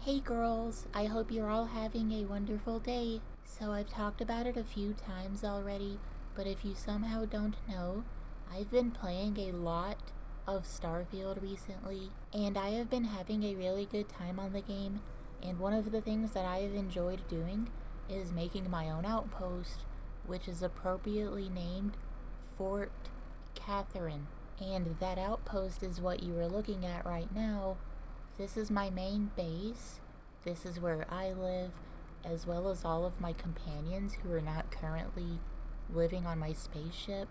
Hey girls, I hope you're all having a wonderful day. So I've talked about it a few times already, but if you somehow don't know, I've been playing a lot of Starfield recently, and I have been having a really good time on the game, and one of the things that I have enjoyed doing is making my own outpost, which is appropriately named Fort Katherine. And that outpost is what you are looking at right now. This is my main base. This is where I live, as well as all of my companions who are not currently living on my spaceship.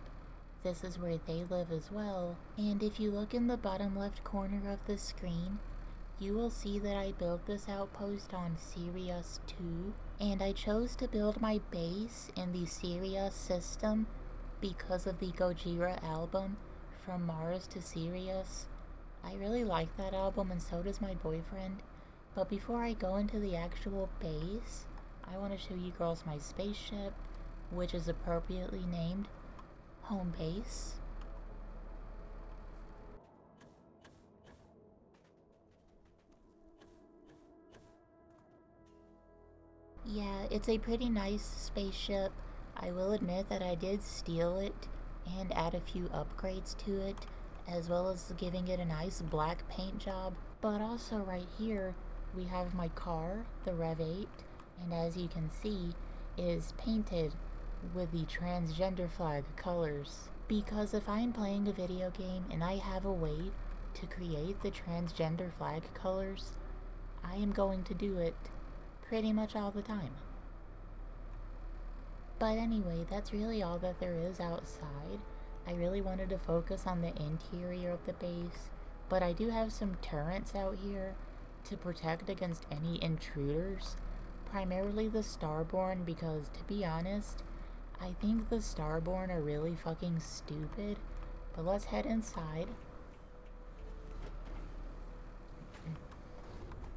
This is where they live as well. And if you look in the bottom left corner of the screen, you will see that I built this outpost on Sirius 2. And I chose to build my base in the Sirius system because of the Gojira album, From Mars to Sirius. I really like that album, and so does my boyfriend. But before I go into the actual base, I want to show you girls my spaceship, which is appropriately named Home Base. Yeah, it's a pretty nice spaceship. I will admit that I did steal it and add a few upgrades to it, as well as giving it a nice black paint job. But also right here, we have my car, the Rev 8, and as you can see, it is painted with the transgender flag colors. Because if I'm playing a video game and I have a way to create the transgender flag colors, I am going to do it pretty much all the time. But anyway, that's really all that there is outside. I really wanted to focus on the interior of the base, but I do have some turrets out here to protect against any intruders, primarily the Starborn, because to be honest, I think the Starborn are really fucking stupid. But let's head inside.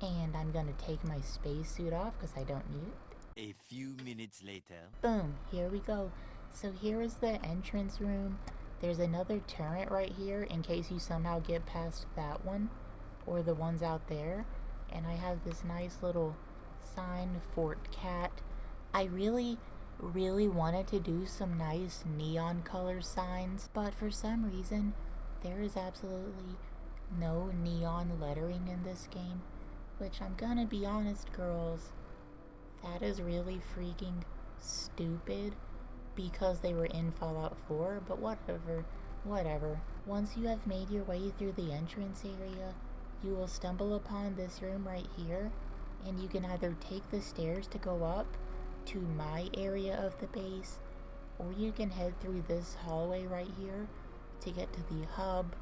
And I'm gonna take my spacesuit off because I don't need it. A few minutes later. Boom, here we go. So here is the entrance room. There's another turret right here in case you somehow get past that one or the ones out there. And I have this nice little sign, Fort Cat. I really wanted to do some nice neon color signs, but for some reason there is absolutely no neon lettering in this game, which I'm gonna be honest, girls, that is really freaking stupid because they were in Fallout 4, but whatever. Once you have made your way through the entrance area, you will stumble upon this room right here, and you can either take the stairs to go up to my area of the base, or you can head through this hallway right here to get to the hub,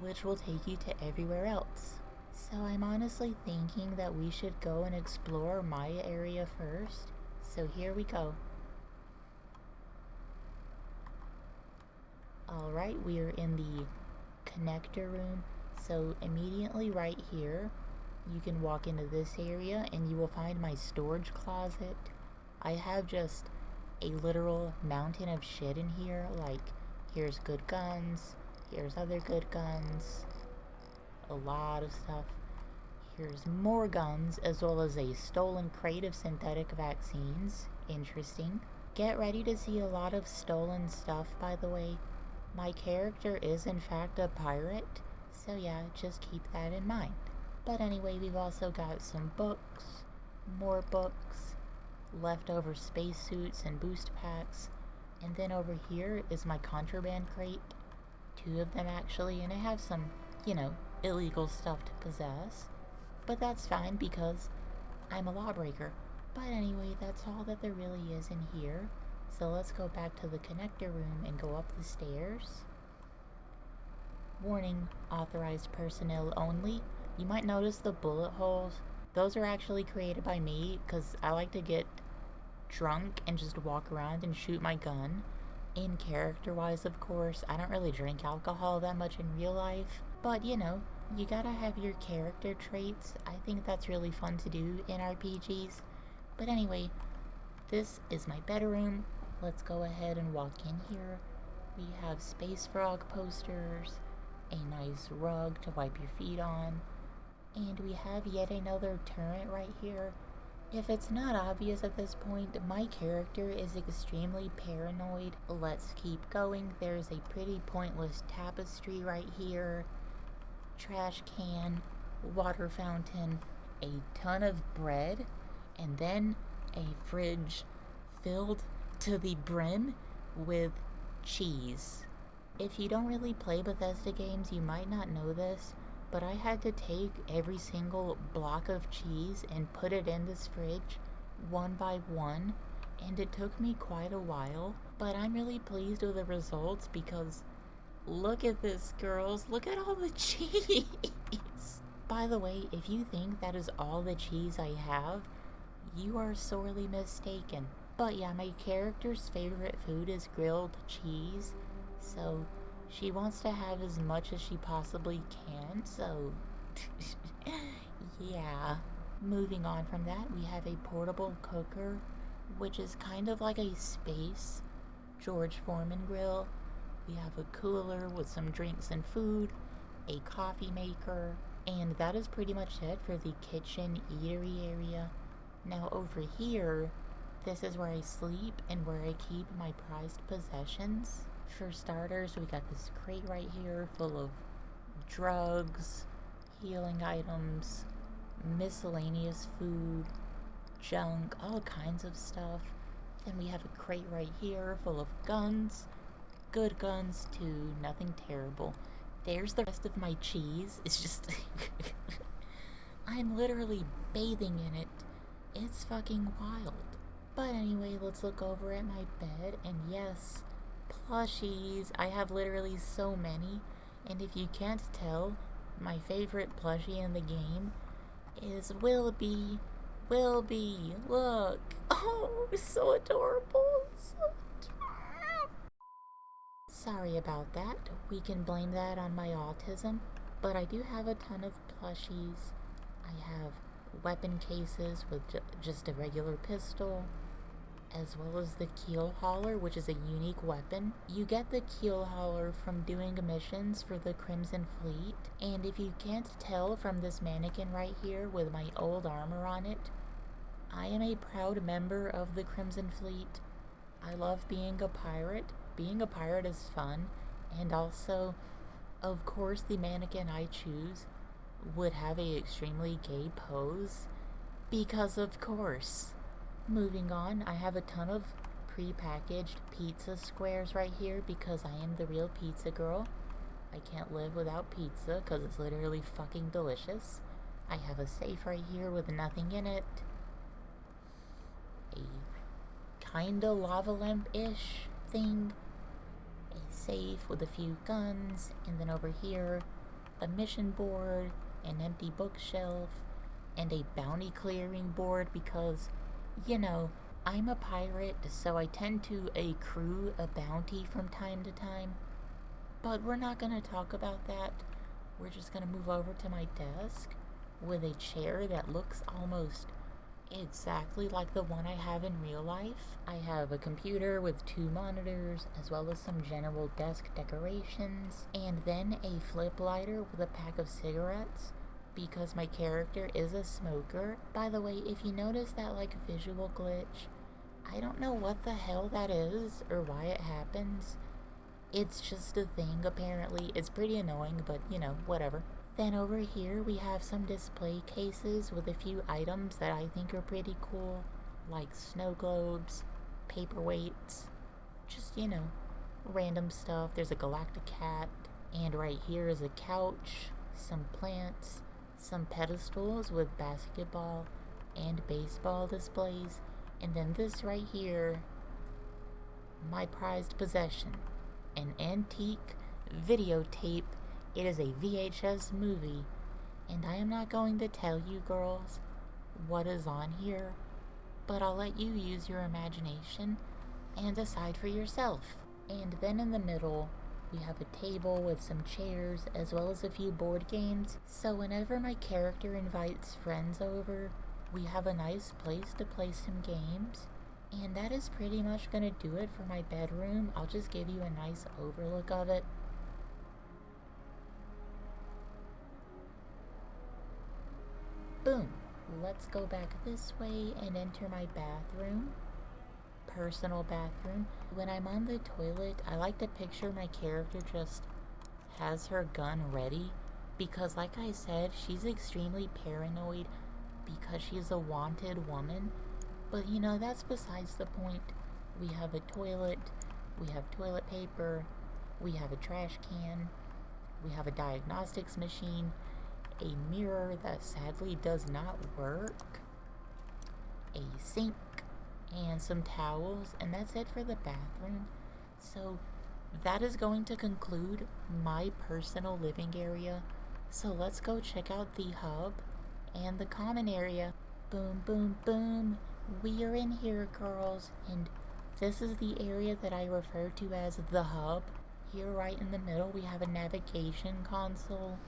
which will take you to everywhere else. So I'm honestly thinking that we should go and explore my area first. So here we go. Alright, we are in the connector room. So immediately right here, you can walk into this area and you will find my storage closet. I have just a literal mountain of shit in here. Like, here's good guns, here's other good guns, a lot of stuff. Here's more guns, as well as a stolen crate of synthetic vaccines. Interesting. Get ready to see a lot of stolen stuff, by the way. My character is in fact a pirate, so yeah, just keep that in mind. But anyway, we've also got some books, more books, leftover spacesuits and boost packs, and then over here is my contraband crate. 2 of them actually, and I have some, illegal stuff to possess. But that's fine because I'm a lawbreaker. But anyway, that's all that there really is in here. So let's go back to the connector room and go up the stairs. Warning, authorized personnel only. You might notice the bullet holes. Those are actually created by me because I like to get drunk and just walk around and shoot my gun. In character-wise, of course, I don't really drink alcohol that much in real life. But, you gotta have your character traits. I think that's really fun to do in RPGs. But anyway, this is my bedroom. Let's go ahead and walk in here. We have Space Frog posters, a nice rug to wipe your feet on, And we have yet another turret right here. If it's not obvious at this point, my character is extremely paranoid. Let's keep going. There's a pretty pointless tapestry right here. Trash can, water fountain, a ton of bread, and then a fridge filled to the brim with cheese. If you don't really play Bethesda games, you might not know this, but I had to take every single block of cheese and put it in this fridge one by one, and it took me quite a while, but I'm really pleased with the results because look at this, girls. Look at all the cheese. By the way, if you think that is all the cheese I have, you are sorely mistaken. But yeah, my character's favorite food is grilled cheese, so she wants to have as much as she possibly can, so yeah. Moving on from that, we have a portable cooker, which is kind of like a space George Foreman grill. We have a cooler with some drinks and food, a coffee maker, and that is pretty much it for the kitchen eatery area. Now over here, this is where I sleep and where I keep my prized possessions. For starters, we got this crate right here full of drugs, healing items, miscellaneous food, junk, all kinds of stuff. Then we have a crate right here full of guns, good guns to nothing terrible. There's the rest of my cheese. It's just I'm literally bathing in it. It's fucking wild. But anyway, let's look over at my bed, and yes, plushies. I have literally so many, and if you can't tell, my favorite plushie in the game is Wilby. Wilby, look. Oh, so adorable. So adorable. Sorry about that. We can blame that on my autism, but I do have a ton of plushies. I have weapon cases with just a regular pistol, as well as the keel hauler, which is a unique weapon. You get the keel hauler from doing missions for the Crimson Fleet, and if you can't tell from this mannequin right here with my old armor on it, I am a proud member of the Crimson Fleet. I love being a pirate. Being a pirate is fun, and also, of course, the mannequin I choose would have a extremely gay pose, because of course. Moving on, I have a ton of pre-packaged pizza squares right here because I am the real pizza girl. I can't live without pizza because it's literally fucking delicious. I have a safe right here with nothing in it. A kinda lava lamp-ish thing. A safe with a few guns, and then over here, a mission board, an empty bookshelf, and a bounty clearing board because, you know, I'm a pirate, so I tend to accrue a bounty from time to time. But we're not gonna talk about that. We're just gonna move over to my desk with a chair that looks almost exactly like the one I have in real life. I have a computer with 2 monitors, as well as some general desk decorations, and then a flip lighter with a pack of cigarettes, because my character is a smoker. By the way, if you notice that visual glitch, I don't know what the hell that is or why it happens. It's just a thing apparently. It's pretty annoying, but whatever. Then over here we have some display cases with a few items that I think are pretty cool, like snow globes, paperweights, just random stuff. There's a galactic cat, and right here is a couch, some plants, some pedestals with basketball and baseball displays, and then this right here, my prized possession, an antique videotape. It is a VHS movie, and I am not going to tell you girls what is on here, but I'll let you use your imagination and decide for yourself. And then in the middle, we have a table with some chairs as well as a few board games, so whenever my character invites friends over, we have a nice place to play some games. And that is pretty much gonna do it for my bedroom. I'll just give you a nice overlook of it. Boom. Let's go back this way and enter my bathroom. Personal bathroom. When I'm on the toilet, I like to picture my character just has her gun ready because, like I said, she's extremely paranoid because she's a wanted woman. But you know, that's besides the point. We have a toilet, we have toilet paper, we have a trash can, we have a diagnostics machine, a mirror that sadly does not work, a sink, and some towels, and that's it for the bathroom. So that is going to conclude my personal living area. So let's go check out the hub and the common area. Boom, boom, boom. We are in here, girls, and this is the area that I refer to as the hub. Here right in the middle we have a navigation console,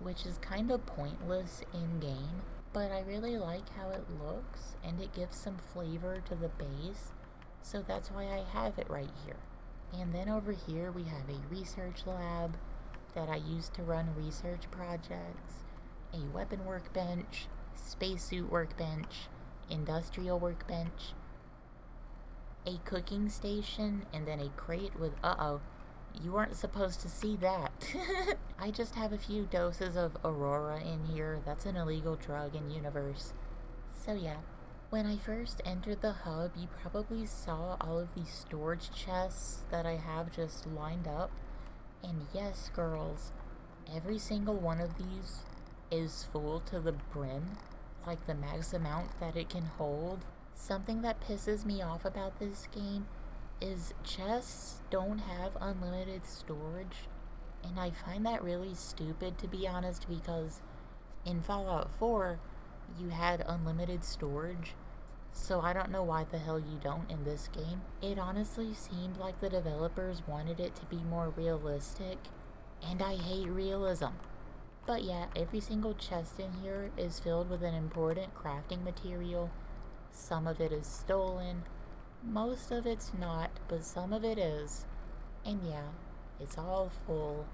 which is kind of pointless in game, but I really like how it looks and it gives some flavor to the base, so that's why I have it right here. And then over here we have a research lab that I use to run research projects, a weapon workbench, spacesuit workbench, industrial workbench, a cooking station, and then a crate with, you weren't supposed to see that. I just have a few doses of Aurora in here. That's an illegal drug in universe. So yeah. When I first entered the hub, you probably saw all of these storage chests that I have just lined up. And yes, girls, every single one of these is full to the brim, like the max amount that it can hold. Something that pisses me off about this game is chests don't have unlimited storage, and I find that really stupid, to be honest, because in Fallout 4 you had unlimited storage, so I don't know why the hell you don't in this game. It honestly seemed like the developers wanted it to be more realistic, and I hate realism. But yeah, every single chest in here is filled with an important crafting material. Some of it is stolen, most of it's not, but some of it is. And yeah, it's all full.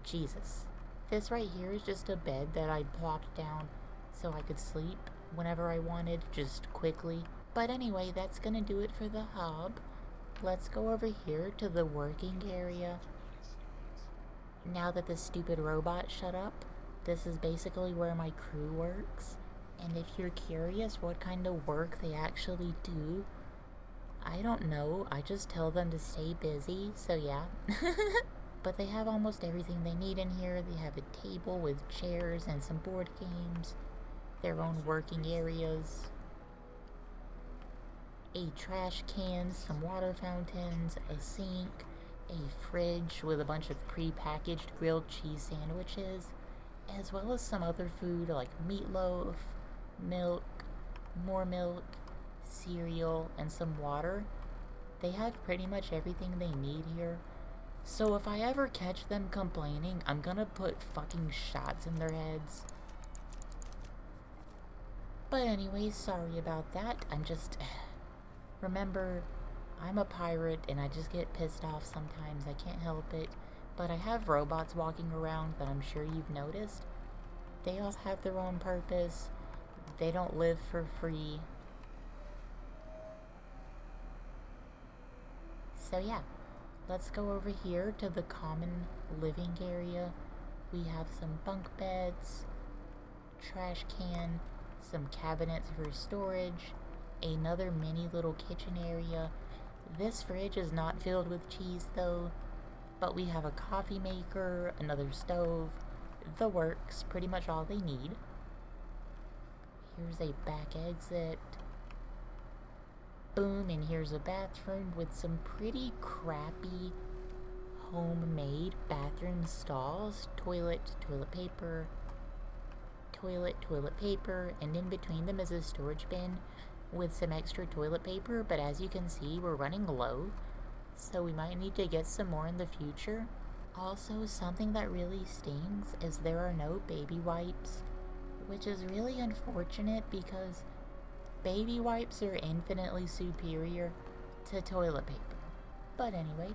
Jesus. This right here is just a bed that I plopped down so I could sleep whenever I wanted, just quickly. But anyway, that's gonna do it for the hub. Let's go over here to the working area. Now that the stupid robot shut up, this is basically where my crew works. And if you're curious what kind of work they actually do, I don't know, I just tell them to stay busy, so yeah. But they have almost everything they need in here. They have a table with chairs and some board games, their own working areas, a trash can, some water fountains, a sink, a fridge with a bunch of pre-packaged grilled cheese sandwiches, as well as some other food like meatloaf, milk, more milk, cereal, and some water. They have pretty much everything they need here. So if I ever catch them complaining, I'm gonna put fucking shots in their heads. But anyway, sorry about that. I'm just... Remember, I'm a pirate and I just get pissed off sometimes. I can't help it. But I have robots walking around that I'm sure you've noticed. They all have their own purpose. They don't live for free. So yeah, let's go over here to the common living area. We have some bunk beds, trash can, some cabinets for storage, another mini little kitchen area. This fridge is not filled with cheese though, but we have a coffee maker, another stove, the works, pretty much all they need. Here's a back exit. Boom, and here's a bathroom with some pretty crappy homemade bathroom stalls. Toilet, toilet paper, toilet, toilet paper, and in between them is a storage bin with some extra toilet paper, but as you can see, we're running low, so we might need to get some more in the future. Also, something that really stings is there are no baby wipes, which is really unfortunate because baby wipes are infinitely superior to toilet paper. But anyway,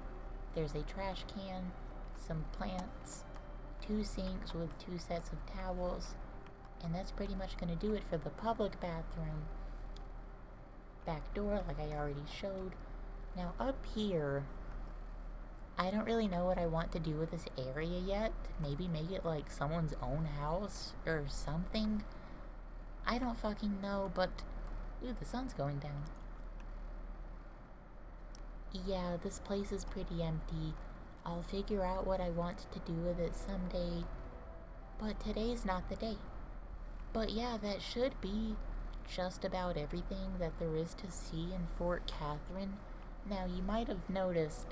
there's a trash can, some plants, 2 sinks with 2 sets of towels, And that's pretty much going to do it for the public bathroom. Back door, like I already showed. Now up here, I don't really know what I want to do with this area yet. Maybe make it like someone's own house or something. I don't fucking know, but... Ooh, the sun's going down. Yeah, this place is pretty empty. I'll figure out what I want to do with it someday. But today's not the day. But yeah, that should be just about everything that there is to see in Fort Katherine. Now, you might have noticed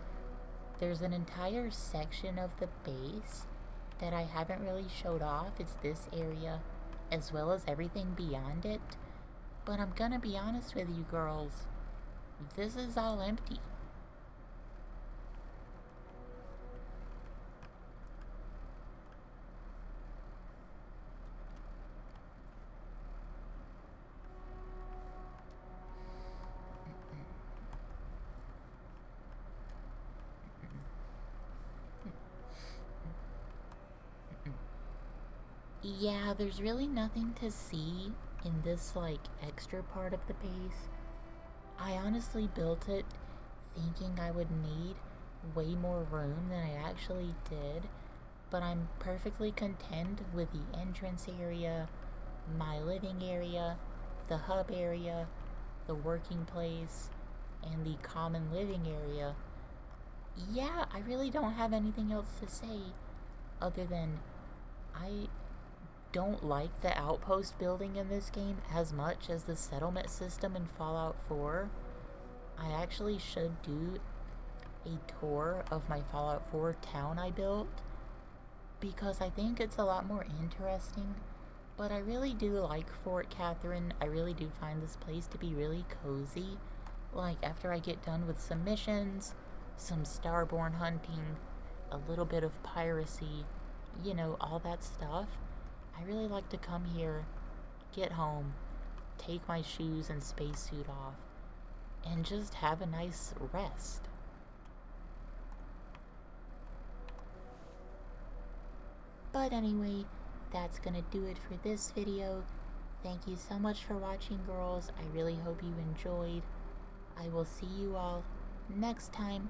there's an entire section of the base that I haven't really showed off. It's this area, as well as everything beyond it. But I'm gonna be honest with you girls, this is all empty. Yeah, there's really nothing to see in this, like, extra part of the base. I honestly built it thinking I would need way more room than I actually did, but I'm perfectly content with the entrance area, my living area, the hub area, the working place, and the common living area. Yeah, I really don't have anything else to say other than I don't like the outpost building in this game as much as the settlement system in Fallout 4. I actually should do a tour of my Fallout 4 town I built because I think it's a lot more interesting. But I really do like Fort Katherine. I really do find this place to be really cozy. Like, after I get done with some missions, some starborn hunting, a little bit of piracy, you know, all that stuff, I really like to come here, get home, take my shoes and spacesuit off, and just have a nice rest. But anyway, that's gonna do it for this video. Thank you so much for watching, girls. I really hope you enjoyed. I will see you all next time.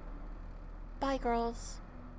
Bye, girls.